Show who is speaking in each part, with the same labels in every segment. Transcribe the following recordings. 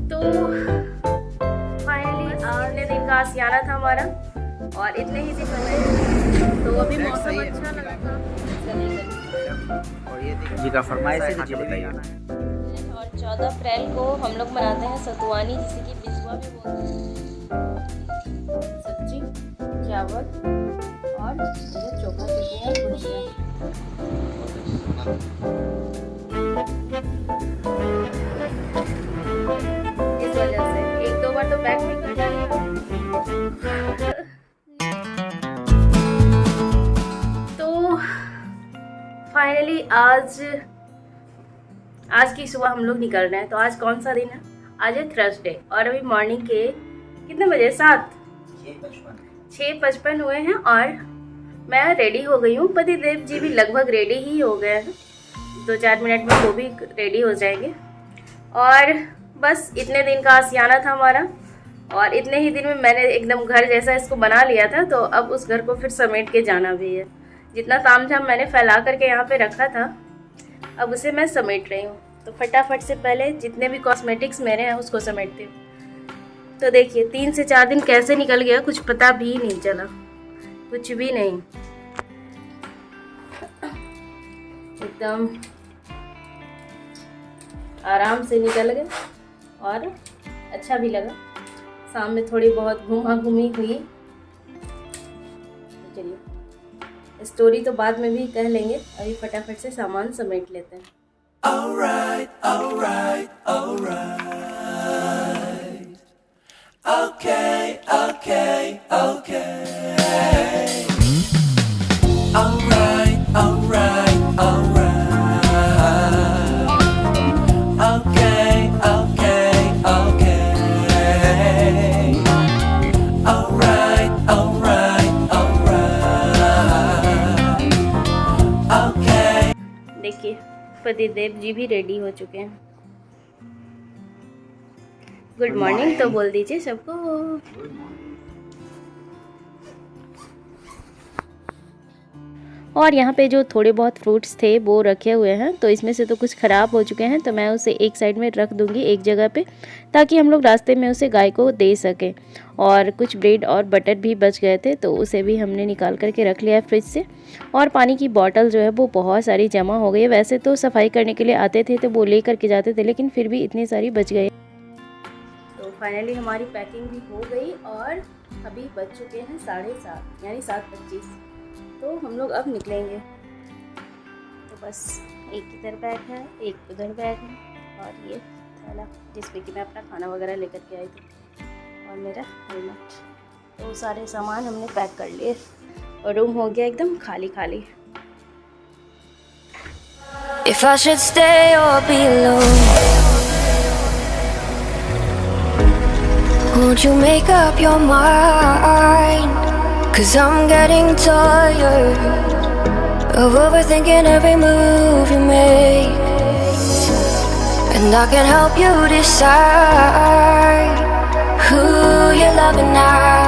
Speaker 1: तो फाइनली इतने दिन का आसियाना था हमारा और इतने ही दिन में तो अभी मौसम अच्छा लगा था
Speaker 2: जी का फरमाइश है कि बताइए।
Speaker 1: और 14 अप्रैल को हम लोग मनाते हैं सतुवानी, जिसे कि बिजुआ भी बोलते हैं। सब्जी, चावल और चोखा चुकी भुजिया। इस वजह से एक दो बार तो पैक भी कर दिया। तो फाइनली आज की सुबह हम लोग निकल रहे हैं। तो आज कौन सा दिन है? आज है थर्सडे और अभी मॉर्निंग के कितने बजे? 6:55 हुए हैं और मैं रेडी हो गई हूँ। पतिदेव जी भी लगभग रेडी ही हो गए हैं, 2-4 मिनट में वो भी रेडी हो जाएंगे। और बस इतने दिन का आसियाना था हमारा और इतने ही दिन में मैंने एकदम घर जैसा इसको बना लिया था। तो अब उस घर को फिर समेट के जाना भी है। जितना तामझाम मैंने फैला करके यहाँ पे रखा था, अब उसे मैं समेट रही हूँ। तो फटाफट से पहले जितने भी कॉस्मेटिक्स मेरे हैं उसको समेटती हूँ। तो देखिए 3 से 4 दिन कैसे निकल गया कुछ पता भी नहीं चला, कुछ भी नहीं। एकदम आराम से निकल गए और अच्छा भी लगा। शाम में थोड़ी बहुत घूमा घूमी हुई। चलिए स्टोरी तो बाद में भी कह लेंगे, अभी फटाफट से सामान समेट लेते हैं।
Speaker 3: Alright, alright, alright. Okay, okay, okay. Alright, alright, alright. Okay, okay, okay. Alright, alright, alright. Okay.
Speaker 1: देखिए पतिदेव जी भी रेडी हो चुके हैं। गुड मॉर्निंग तो बोल दीजिए सबको। और यहाँ पे जो थोड़े बहुत फ्रूट्स थे वो रखे हुए हैं, तो इसमें से तो कुछ ख़राब हो चुके हैं, तो मैं उसे एक साइड में रख दूँगी एक जगह पे, ताकि हम लोग रास्ते में उसे गाय को दे सकें। और कुछ ब्रेड और बटर भी बच गए थे, तो उसे भी हमने निकाल करके रख लिया है फ्रिज से। और पानी की बॉटल जो है वो बहुत सारी जमा हो गई है। वैसे तो सफाई करने के लिए आते थे तो वो ले करके जाते थे, लेकिन फिर भी इतनी सारी बच गई। तो फाइनली हमारी पैकिंग भी हो गई और अभी बज चुके हैं 7:30 यानी 7:25। तो हम लोग अब निकलेंगे। तो बस एक इधर बैग है, एक उधर बैग है और ये थैला जिसमें कि मैं अपना खाना वगैरह लेकर के आई थी और मेरा हेलमेट। तो सारे सामान हमने पैक कर लिए और रूम हो गया एकदम खाली खाली।
Speaker 4: If I should stay or be alone, won't you make up your mind? 'Cause I'm getting tired of overthinking every move you make, and I can help you decide who you're loving now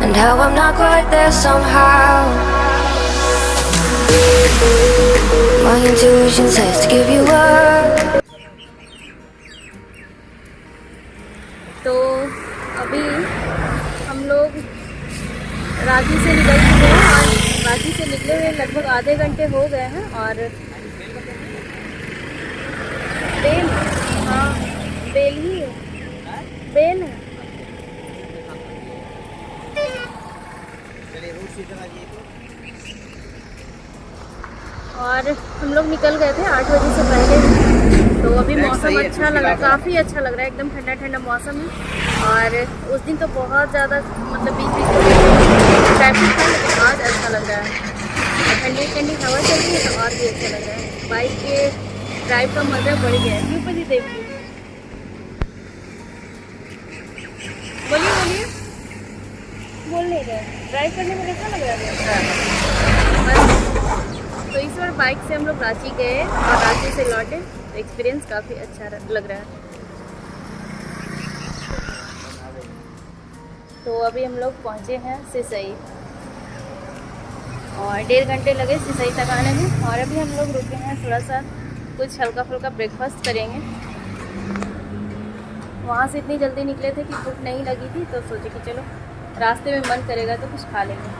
Speaker 4: and how I'm not quite there somehow. My intuition says to give you up.
Speaker 1: तो अभी हम लोग रांची से निकल चुके हैं और रांची से निकले हुए लगभग आधे घंटे हो गए हैं। और बेल, हाँ बेल ही है, बेल है। और हम लोग निकल गए थे 8 बजे से पहले। तो अभी मौसम अच्छा लग रहा है, काफ़ी अच्छा लग रहा है, एकदम ठंडा ठंडा मौसम है। और उस दिन तो बहुत ज़्यादा मतलब बीच में ट्रैफिक था, लेकिन आज अच्छा लग रहा है। ठंडी ठंडी हवा चल रही है तो और भी अच्छा लग रहा है। बाइक के ड्राइव का मज़ा बढ़ गया है। क्यों पति देखिए, बोलिए बोलिए, बोल नहीं रहे। ड्राइव करने में कैसा लग रहा है? तो इस बार बाइक से हम लोग रांची गए और रांची से लौटे, तो एक्सपीरियंस काफ़ी अच्छा लग रहा है। तो अभी हम लोग पहुँचे हैं सिसई और 1.5 घंटे लगे सिसई तक आने में। और अभी हम लोग रुके हैं, थोड़ा सा कुछ हल्का फुल्का ब्रेकफास्ट करेंगे। वहाँ से इतनी जल्दी निकले थे कि भूख नहीं लगी थी, तो सोचे कि चलो रास्ते में मन करेगा तो कुछ खा लेंगे।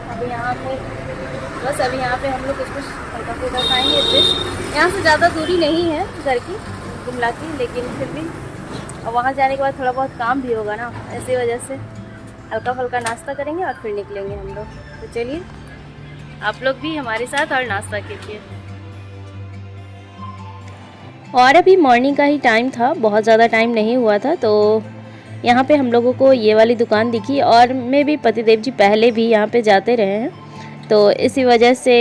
Speaker 1: अभी यहाँ पे हम लोग कुछ हल्का फुल्का खाएंगे। फिर यहाँ से ज़्यादा दूरी नहीं है घर की गुमला की, लेकिन फिर भी वहाँ जाने के बाद थोड़ा बहुत काम भी होगा ना, ऐसी वजह से हल्का फुल्का नाश्ता करेंगे और फिर निकलेंगे हम लोग। तो चलिए आप लोग भी हमारे साथ और नाश्ता कीजिए। और अभी मॉर्निंग का ही टाइम था, बहुत ज़्यादा टाइम नहीं हुआ था। तो यहाँ पे हम लोगों को ये वाली दुकान दिखी, और मैं भी पतिदेव जी पहले भी यहाँ पे जाते रहे हैं, तो इसी वजह से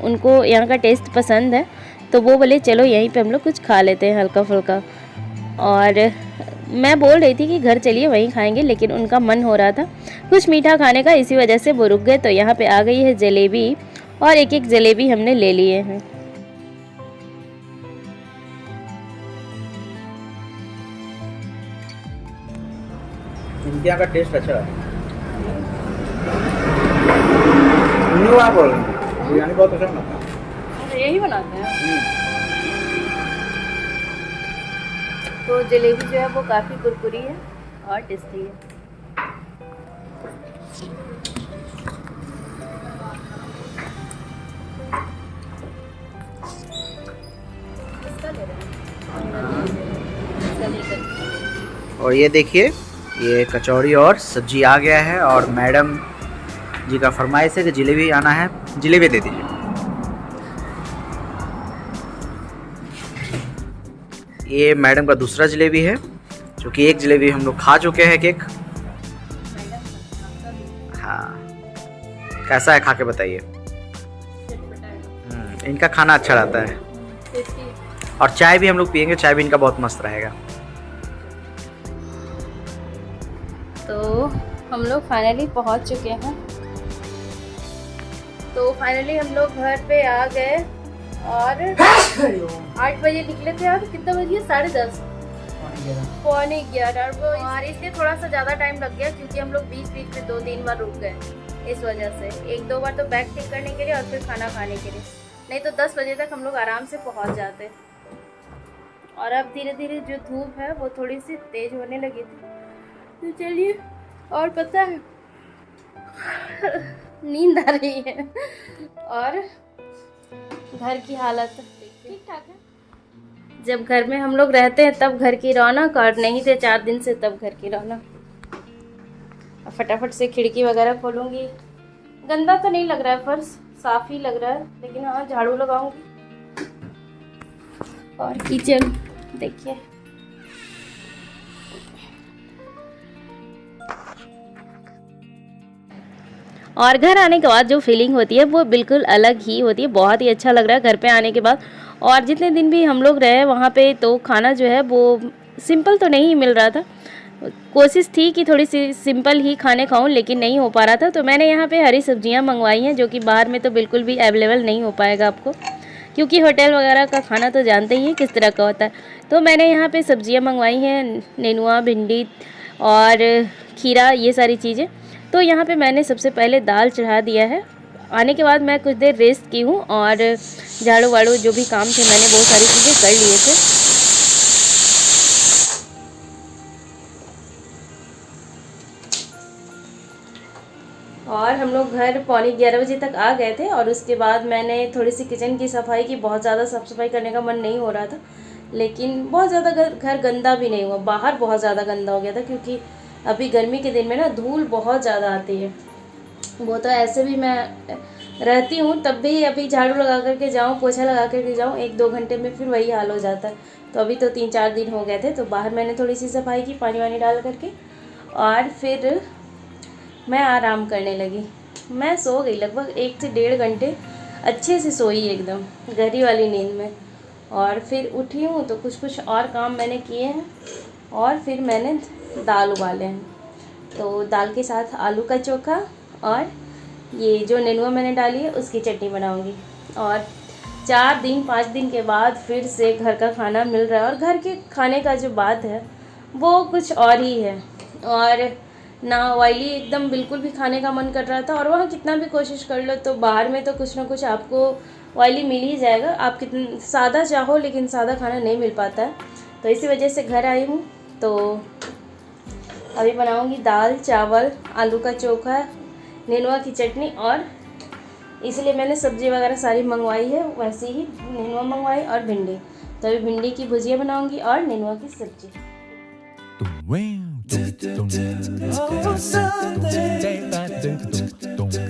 Speaker 1: उनको यहाँ का टेस्ट पसंद है। तो वो बोले चलो यहीं पे हम लोग कुछ खा लेते हैं हल्का फुल्का। और मैं बोल रही थी कि घर चलिए वहीं खाएंगे, लेकिन उनका मन हो रहा था कुछ मीठा खाने का, इसी वजह से वो रुक गए। तो यहाँ पे आ गई है जलेबी, और एक एक जलेबी हमने ले लिए हैं।
Speaker 2: इनके यहाँ का टेस्ट अच्छा है। आप बोल रहे हैं बिरयानी बहुत अच्छा बनाता है।
Speaker 1: यही बनाते हैं। तो जलेबी जो है वो काफ़ी कुरकुरी है और टेस्टी है।
Speaker 2: और ये देखिए, ये कचौड़ी और सब्जी आ गया है, और मैडम जी का फरमाइश है कि जलेबी आना है, जलेबी दे दीजिए। ये मैडम का दूसरा जलेबी है, क्योंकि एक जलेबी हम लोग खा चुके हैं केक। हाँ, कैसा है खा के बताइए। इनका खाना अच्छा रहता है, और चाय भी हम लोग पियेंगे, चाय भी इनका बहुत मस्त रहेगा।
Speaker 1: तो हम लोग फाइनली पहुंच चुके हैं। तो फाइनली हम लोग घर पे आ गए, और 8 बजे निकले थे। और कितना बजे? 10:30, पौने 11। और इसलिए थोड़ा सा ज़्यादा टाइम लग गया, क्योंकि हम लोग बीच बीच में 2-3 बार रुक गए। इस वजह से 1-2 बार तो बैग ठीक करने के लिए और फिर खाना खाने के लिए, नहीं तो 10 बजे तक हम लोग आराम से पहुंच जाते। और अब धीरे धीरे जो धूप है वो थोड़ी सी तेज होने लगी थी। तो चलिए, और पता है नींद आ रही है, और घर की हालत ठीक ठाक है। जब घर में हम लोग रहते हैं तब घर की रौनक, और नहीं थे 4 दिन से तब घर की रौनक। अब फटाफट से खिड़की वगैरह खोलूंगी। गंदा तो नहीं लग रहा है, फर्श साफ ही लग रहा है, लेकिन हाँ झाड़ू लगाऊंगी। और किचन देखिए, और घर आने के बाद जो फीलिंग होती है वो बिल्कुल अलग ही होती है। बहुत ही अच्छा लग रहा है घर पे आने के बाद। और जितने दिन भी हम लोग रहे वहाँ पे, तो खाना जो है वो सिंपल तो नहीं मिल रहा था। कोशिश थी कि थोड़ी सी सिंपल ही खाने खाऊं, लेकिन नहीं हो पा रहा था। तो मैंने यहाँ पे हरी सब्जियाँ मंगवाई हैं, जो कि बाहर में तो बिल्कुल भी अवेलेबल नहीं हो पाएगा आपको, क्योंकि होटल वगैरह का खाना तो जानते ही हैं किस तरह का होता है। तो मैंने यहाँ पे सब्जियाँ मंगवाई हैं, नेनुआ, भिंडी और खीरा, ये सारी चीज़ें। तो यहाँ पे मैंने सबसे पहले दाल चढ़ा दिया है। आने के बाद मैं कुछ देर रेस्ट की हूँ, और झाड़ू वाड़ू जो भी काम थे मैंने बहुत सारी चीज़ें कर लिए थे। और हम लोग घर पौने 11 बजे तक आ गए थे। और उसके बाद मैंने थोड़ी सी किचन की सफाई की। बहुत ज़्यादा साफ़ सफाई करने का मन नहीं हो रहा था, लेकिन बहुत ज़्यादा घर गंदा भी नहीं हुआ। बाहर बहुत ज़्यादा गंदा हो गया था, क्योंकि अभी गर्मी के दिन में ना धूल बहुत ज़्यादा आती है। वो तो ऐसे भी मैं रहती हूँ, तब भी अभी झाड़ू लगा करके जाऊँ, पोछा लगा करके जाऊँ, 1-2 घंटे में फिर वही हाल हो जाता है। तो अभी तो 3-4 दिन हो गए थे। तो बाहर मैंने थोड़ी सी सफाई की, पानी वानी डाल करके, और फिर मैं आराम करने लगी। मैं सो गई लगभग 1 से 1.5 घंटे, अच्छे से सोई एकदम गहरी वाली नींद में। और फिर उठी हूँ तो कुछ और काम मैंने किए हैं, और फिर मैंने दाल उबाले हैं। तो दाल के साथ आलू का चोखा, और ये जो नेनुआ मैंने डाली है उसकी चटनी बनाऊंगी। और 4-5 दिन के बाद फिर से घर का खाना मिल रहा है। और घर के खाने का जो बात है वो कुछ और ही है। और ना ऑयली एकदम बिल्कुल भी खाने का मन कर रहा था। और वहाँ कितना भी कोशिश कर लो तो बाहर में तो कुछ ना कुछ आपको ऑयली मिल ही जाएगा। आप कितना सादा चाहो, लेकिन सादा खाना नहीं मिल पाता है। तो तो इसी वजह से घर आई हूँ। तो अभी बनाऊँगी दाल चावल, आलू का चोखा, नेनुआ की चटनी, और इसलिए मैंने सब्ज़ी वगैरह सारी मंगवाई है। वैसे ही नेनुआ मंगवाई और भिंडी। तो अभी भिंडी की भुजिया बनाऊँगी और नेनुआ की सब्ज़ी।
Speaker 3: Oh, Sunday.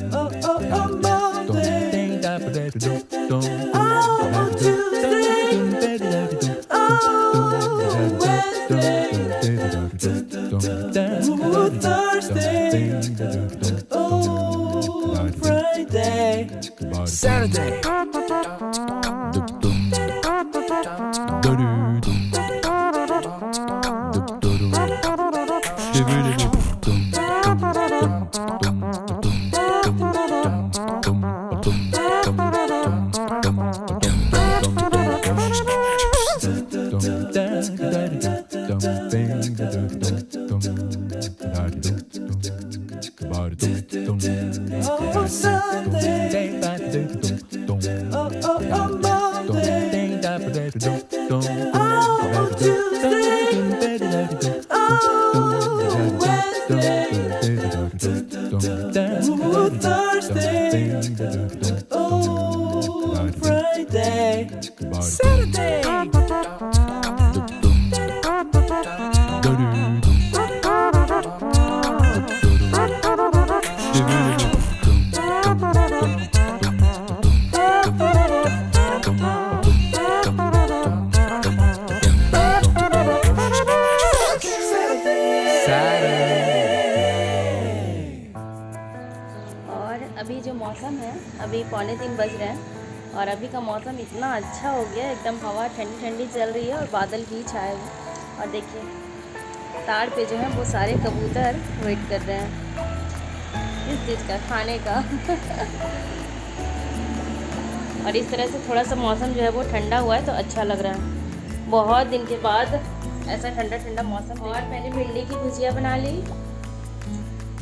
Speaker 3: Oh, Monday. Oh, Tuesday. Oh, Wednesday. Oh, Thursday. Oh, Friday. Saturday. Oh, Sunday. Oh, Monday. Oh, Tuesday. Oh, Wednesday. Oh, Thursday. Oh, Friday. Saturday.
Speaker 1: अभी जो मौसम है, अभी 2:45 बज रहे हैं और अभी का मौसम इतना अच्छा हो गया, एकदम हवा ठंडी ठंडी चल रही है और बादल भी छाए हुए। और देखिए ताड़ पे जो है वो सारे कबूतर वेट कर रहे हैं इस चीज़ का, खाने का। और इस तरह से थोड़ा सा मौसम जो है वो ठंडा हुआ है तो अच्छा लग रहा है। बहुत दिन के बाद ऐसा ठंडा ठंडा मौसम। और मैंने भिंडी की भुजिया बना ली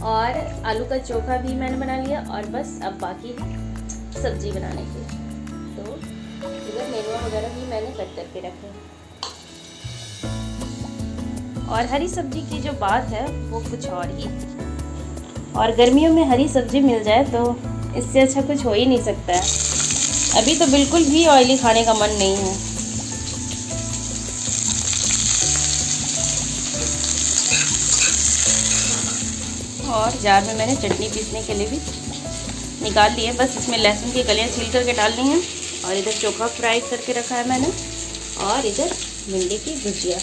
Speaker 1: और आलू का चोखा भी मैंने बना लिया, और बस अब बाकी सब्जी बनाने की। तो इधर नेनुआ वगैरह भी मैंने कट करके रखे। और हरी सब्जी की जो बात है वो कुछ और ही, और गर्मियों में हरी सब्जी मिल जाए तो इससे अच्छा कुछ हो ही नहीं सकता है। अभी तो बिल्कुल भी ऑयली खाने का मन नहीं है। और जार में मैंने चटनी पीसने के लिए भी निकाल ली है। बस इसमें लहसुन की कलियाँ छील करके डालनी है, और इधर चोखा फ्राई करके रखा है मैंने, और इधर भिंडी की भुजिया।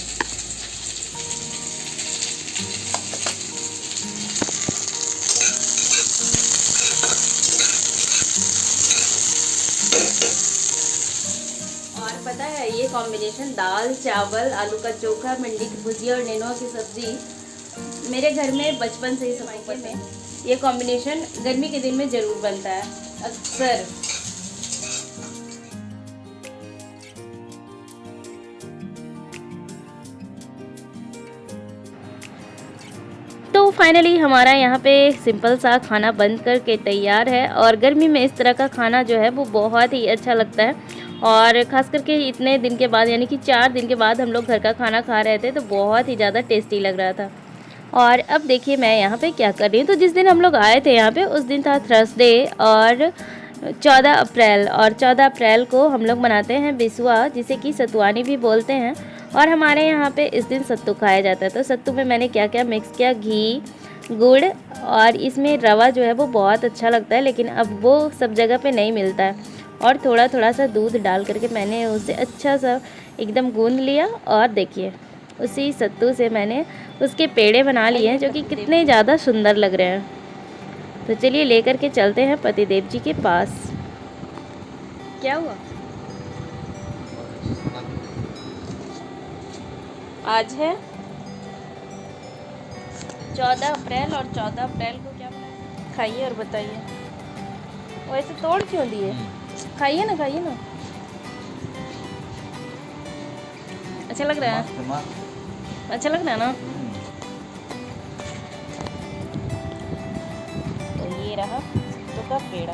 Speaker 1: और पता है ये कॉम्बिनेशन दाल चावल, आलू का चोखा, भिंडी की भुजिया और नेनुआ की सब्ज़ी मेरे घर में बचपन से ही समय में ये कॉम्बिनेशन गर्मी के दिन में ज़रूर बनता है अक्सर। तो फाइनली हमारा यहाँ पे सिंपल सा खाना बन करके तैयार है। और गर्मी में इस तरह का खाना जो है वो बहुत ही अच्छा लगता है, और ख़ास करके इतने दिन के बाद, यानी कि 4 दिन के बाद हम लोग घर का खाना खा रहे थे तो बहुत ही ज़्यादा टेस्टी लग रहा था। और अब देखिए मैं यहाँ पे क्या कर रही हूँ। तो जिस दिन हम लोग आए थे यहाँ पे उस दिन था थर्सडे और 14 अप्रैल, और 14 अप्रैल को हम लोग मनाते हैं बिसुआ, जिसे कि सतुआनी भी बोलते हैं। और हमारे यहाँ पे इस दिन सत्तू खाया जाता है। तो सत्तू में मैंने क्या क्या मिक्स किया, घी, गुड़, और इसमें रवा जो है वो बहुत अच्छा लगता है, लेकिन अब वो सब जगह पे नहीं मिलता है। और थोड़ा थोड़ा सा दूध डाल करके मैंने उसे अच्छा सा एकदम गूंद लिया, और देखिए उसी सत्तू से मैंने उसके पेड़े बना लिए हैं, जो कि कितने ज़्यादा सुंदर लग रहे हैं। तो चलिए लेकर के चलते हैं पतिदेव जी के पास। क्या हुआ? आज है 14 अप्रैल, और 14 अप्रैल को क्या बनाया? खाइए और बताइए। वैसे तोड़ क्यों दिए? खाइए ना, खाइए ना। अच्छा लग रहा है? अच्छा लग रहा है ना? तो ये रहा तो का पेड़ा।